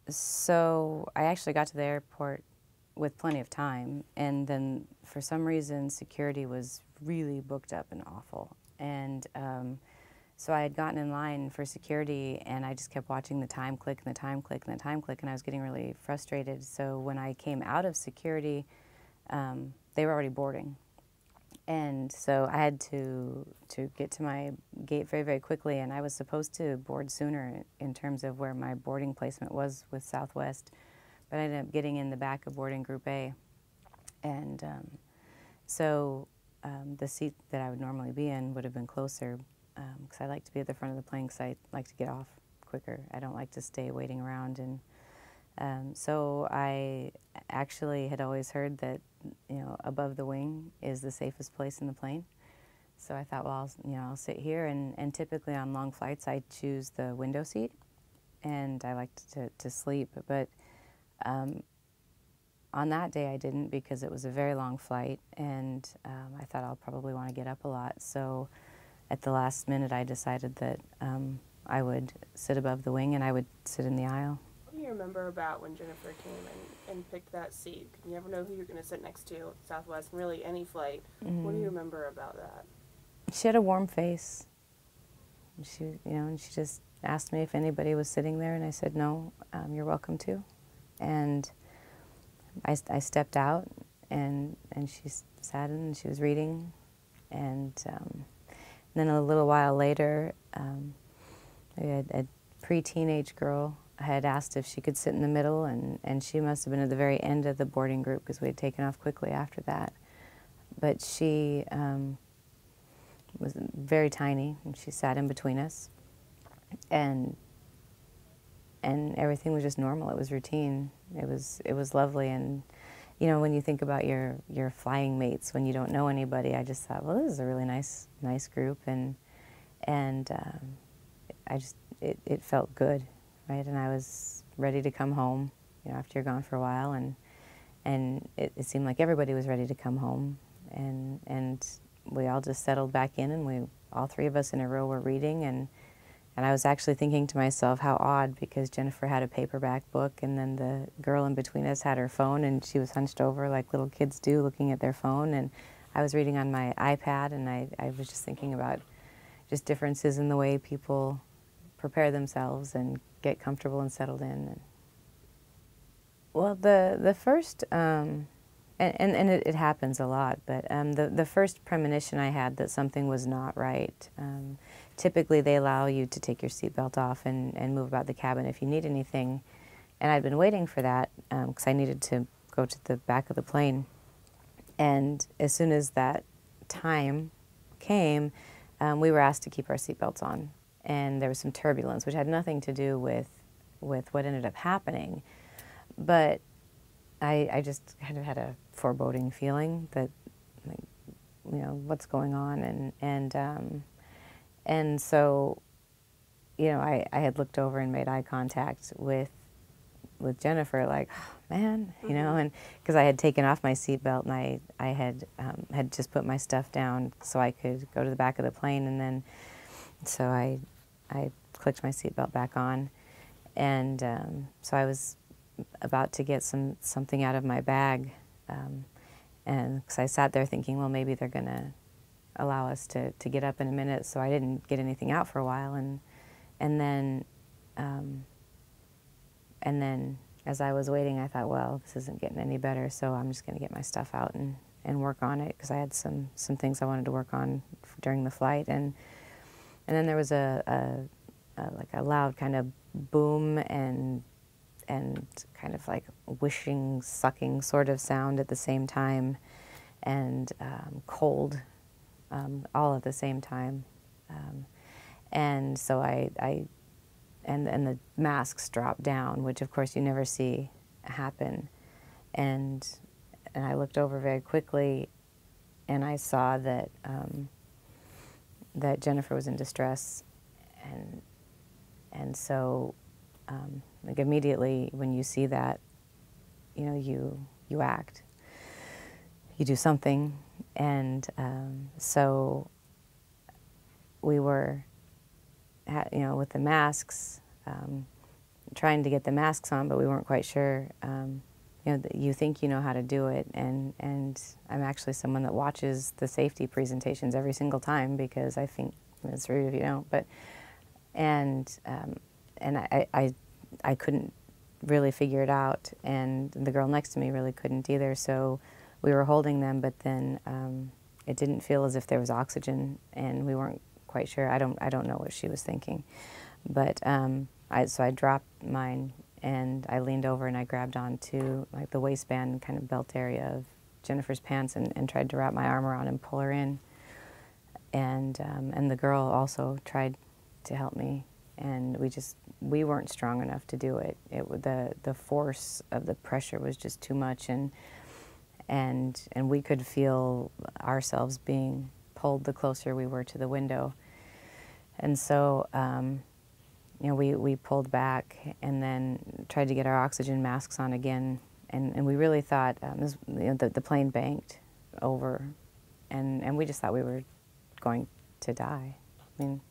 So I actually got to the airport with plenty of time, and then for some reason security was really booked up and awful. And so I had gotten in line for security, and I just kept watching the time click and the time click and the time click, and I was getting really frustrated. So when I came out of security, they were already boarding. And so I had to get to my gate very, very quickly, and I was supposed to board sooner in terms of where my boarding placement was with Southwest, but I ended up getting in the back of boarding Group A. And the seat that I would normally be in would have been closer, because I like to be at the front of the plane because I like to get off quicker. I don't like to stay waiting around. And so I actually had always heard that, above the wing is the safest place in the plane. So I thought, well, I'll sit here. And typically on long flights, I choose the window seat, and I like to sleep. But on that day, I didn't, because it was a very long flight, and I thought I'll probably want to get up a lot. So at the last minute, I decided that I would sit above the wing and I would sit in the aisle. What do you remember about when Jennifer came and picked that seat? You never know who you're going to sit next to, Southwest, and really any flight. What do you remember about that? She had a warm face. And she just asked me if anybody was sitting there, and I said, no, you're welcome to. And I stepped out, and she sat in, and she was reading. And then a little while later, a pre-teenage girl had asked if she could sit in the middle, and she must have been at the very end of the boarding group, because we had taken off quickly after that. But she was very tiny, and she sat in between us, and everything was just normal. It was routine. It was lovely. And when you think about your flying mates when you don't know anybody, I just thought, well, this is a really nice group, and it felt good, right? And I was ready to come home, after you're gone for a while, and it seemed like everybody was ready to come home, and we all just settled back in, and all three of us in a row were reading, and I was actually thinking to myself, how odd, because Jennifer had a paperback book, and then the girl in between us had her phone, and she was hunched over like little kids do, looking at their phone, and I was reading on my iPad, and I was just thinking about just differences in the way people prepare themselves and get comfortable and settled in. Well, the first, and it happens a lot, but the first premonition I had that something was not right, typically they allow you to take your seatbelt off and move about the cabin if you need anything. And I'd been waiting for that because I needed to go to the back of the plane. And as soon as that time came, we were asked to keep our seatbelts on. And there was some turbulence, which had nothing to do with what ended up happening. But I just kind of had a foreboding feeling that, what's going on, and so, I had looked over and made eye contact with Jennifer, like, oh, man, and because I had taken off my seatbelt, and I had just put my stuff down so I could go to the back of the plane, and then so I clicked my seatbelt back on, and so I was about to get something out of my bag, and because I sat there thinking, well, maybe they're going to allow us to get up in a minute, so I didn't get anything out for a while, and then as I was waiting, I thought, well, this isn't getting any better, so I'm just going to get my stuff out and work on it, because I had some things I wanted to work on during the flight, and then there was like a loud kind of boom and kind of like wishing, sucking sort of sound at the same time, and cold all at the same time. And so and the masks dropped down, which of course you never see happen. And I looked over very quickly, and I saw that that Jennifer was in distress, and so like immediately when you see that, you act, you do something, and so we were, with the masks, trying to get the masks on, but we weren't quite sure. You know, you think you know how to do it, and I'm actually someone that watches the safety presentations every single time because I think it's rude if you don't. But and I couldn't really figure it out, and the girl next to me really couldn't either. So we were holding them, but then it didn't feel as if there was oxygen, and we weren't quite sure. I don't know what she was thinking, but so I dropped mine. And I leaned over and I grabbed onto like the waistband kind of belt area of Jennifer's pants and tried to wrap my arm around and pull her in. And the girl also tried to help me, and we weren't strong enough to do it. The force of the pressure was just too much, and we could feel ourselves being pulled the closer we were to the window. And so you know, we pulled back and then tried to get our oxygen masks on again, and we really thought you know, the plane banked over, and we just thought we were going to die. I mean,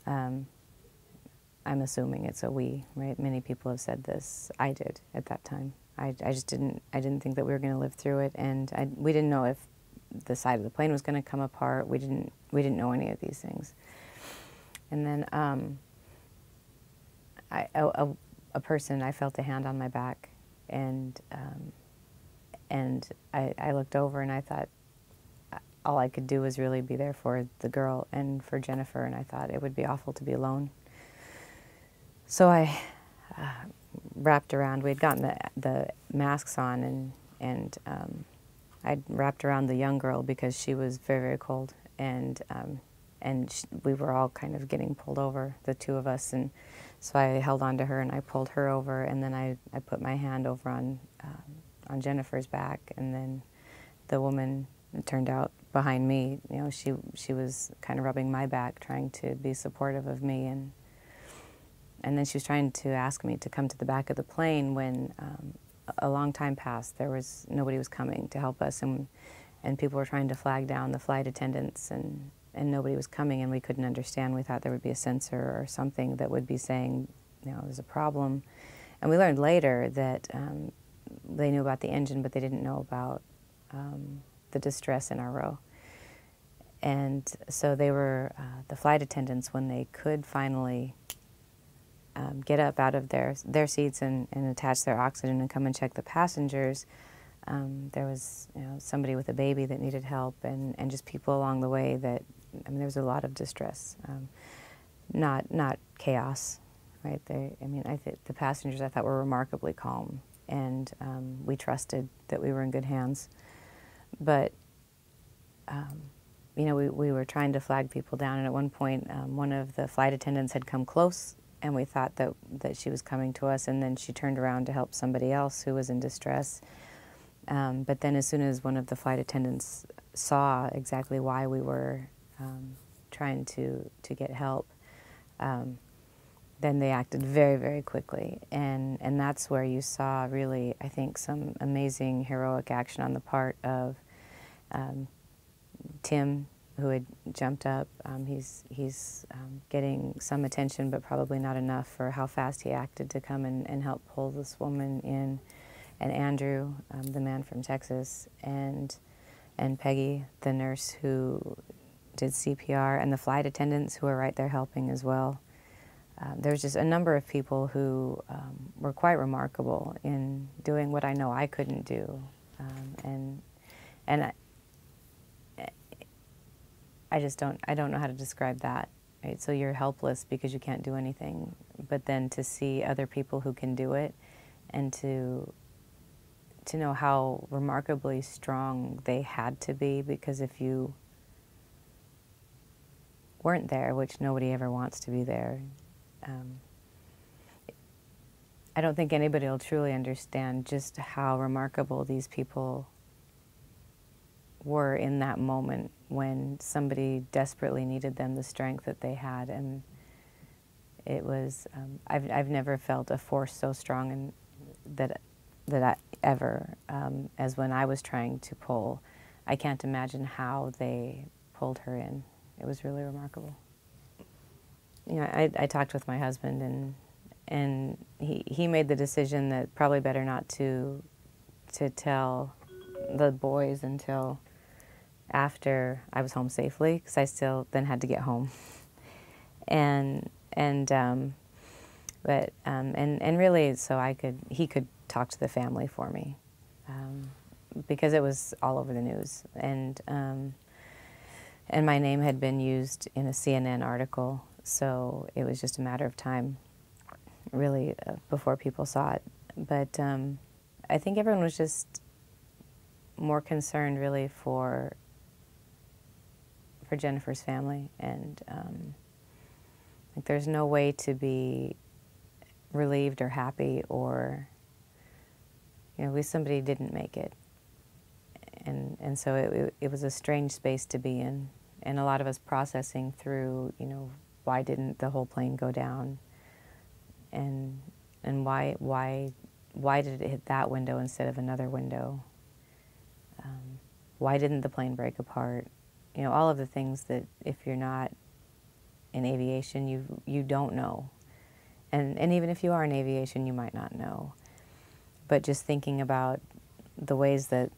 I'm assuming it's a we, right? Many people have said this. I did at that time. I just didn't think that we were going to live through it, and we didn't know if the side of the plane was going to come apart. We didn't know any of these things, and then. A person, I felt a hand on my back, and I looked over and I thought all I could do was really be there for the girl and for Jennifer, and I thought it would be awful to be alone. So I wrapped around. We had gotten the masks on, and I wrapped around the young girl because she was very, very cold, and we were all kind of getting pulled over, the two of us, and so I held on to her and I pulled her over, and then I put my hand over on Jennifer's back, and then the woman, it turned out, behind me, you know, she was kind of rubbing my back, trying to be supportive of me, and then she was trying to ask me to come to the back of the plane when a long time passed. Nobody was coming to help us, and people were trying to flag down the flight attendants, and nobody was coming, and we couldn't understand. We thought there would be a sensor or something that would be saying, you know, there's a problem. And we learned later that they knew about the engine, but they didn't know about the distress in our row. And so they were, the flight attendants, when they could finally get up out of their seats and attach their oxygen and come and check the passengers, there was, you know, somebody with a baby that needed help, and just people along the way that, I mean, there was a lot of distress, not chaos, right? I mean, the passengers, I thought, were remarkably calm, and we trusted that we were in good hands. But you know, we were trying to flag people down, and at one point, one of the flight attendants had come close, and we thought that she was coming to us, and then she turned around to help somebody else who was in distress. But then as soon as one of the flight attendants saw exactly why we were trying to get help, then they acted very, very quickly. And that's where you saw really, I think, some amazing heroic action on the part of Tim, who had jumped up. He's getting some attention, but probably not enough for how fast he acted to come and help pull this woman in. And Andrew, the man from Texas, and Peggy, the nurse who did CPR, and the flight attendants who were right there helping as well. There was just a number of people who were quite remarkable in doing what I know I couldn't do, and I just don't know how to describe that. Right? So you're helpless because you can't do anything, but then to see other people who can do it, and to know how remarkably strong they had to be, because if you weren't there, which nobody ever wants to be there, I don't think anybody will truly understand just how remarkable these people were in that moment when somebody desperately needed them, the strength that they had. And it was, I've never felt a force so strong and that I ever, as when I was trying to pull. I can't imagine how they pulled her in. It was really remarkable. You know, I talked with my husband, and he made the decision that probably better not to tell the boys until after I was home safely, because I still then had to get home. And really, so he could talk to the family for me, because it was all over the news, and my name had been used in a CNN article, so it was just a matter of time, really, before people saw it. But I think everyone was just more concerned, really, for Jennifer's family, and like there's no way to be relieved or happy, or at least somebody didn't make it, and so it was a strange space to be in, and a lot of us processing through, why didn't the whole plane go down, and why did it hit that window instead of another window? Why didn't the plane break apart? All of the things that if you're not in aviation, you don't know. And even if you are in aviation, you might not know. But just thinking about the ways that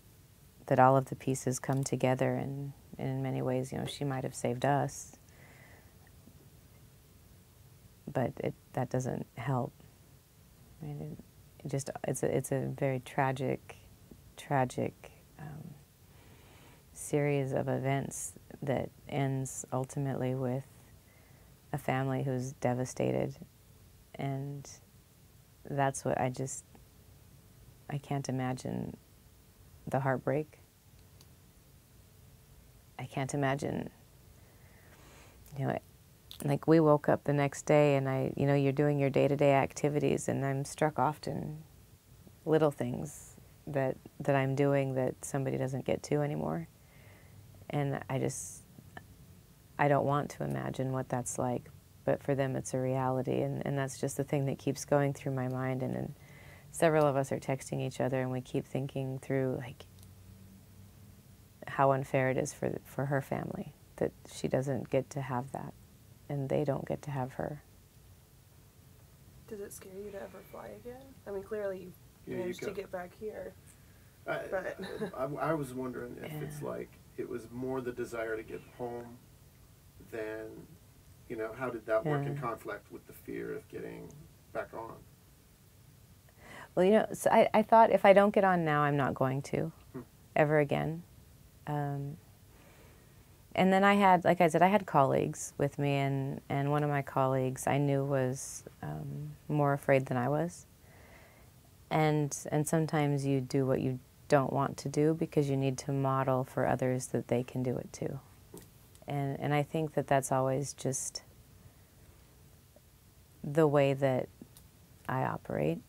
all of the pieces come together, and in many ways, she might have saved us, but that doesn't help. I mean, it's a very tragic series of events that ends ultimately with a family who's devastated, and that's what I can't imagine the heartbreak. I can't imagine, like we woke up the next day and you're doing your day-to-day activities, and I'm struck often little things that I'm doing that somebody doesn't get to anymore. And I don't want to imagine what that's like, but for them it's a reality, and that's just the thing that keeps going through my mind. And then several of us are texting each other, and we keep thinking through, like, how unfair it is for her family that she doesn't get to have that, and they don't get to have her. Does it scare you to ever fly again? I mean, clearly you managed to get back here. But I was wondering if it's like it was more the desire to get home than, how did that work in conflict with the fear of getting back on? Well, so I thought, if I don't get on now, I'm not going to ever again. And then I had, like I said, I had colleagues with me, and one of my colleagues I knew was more afraid than I was. And sometimes you do what you don't want to do because you need to model for others that they can do it too. And I think that that's always just the way that I operate,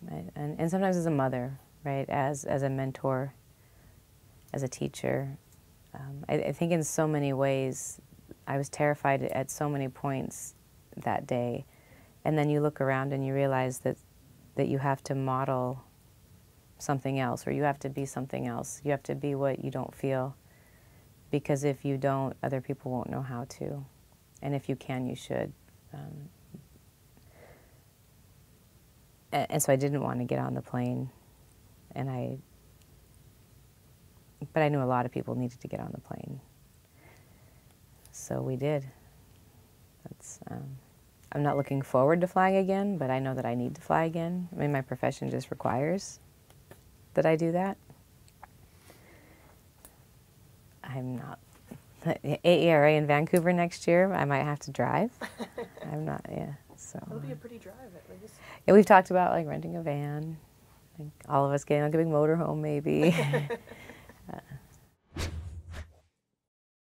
right? And sometimes as a mother, right, as a mentor, as a teacher. I think in so many ways I was terrified at so many points that day, and then you look around and you realize that you have to model something else, or you have to be something else. You have to be what you don't feel, because if you don't, other people won't know how to, and if you can, you should. And so I didn't want to get on the plane, but I knew a lot of people needed to get on the plane, so we did. I'm not looking forward to flying again, but I know that I need to fly again. I mean, my profession just requires that I do that. I'm not. AERA in Vancouver next year, I might have to drive. I'm not, so. It'll be a pretty drive, at least. Yeah, we've talked about, like, renting a van. Like, all of us getting like a big motorhome, maybe.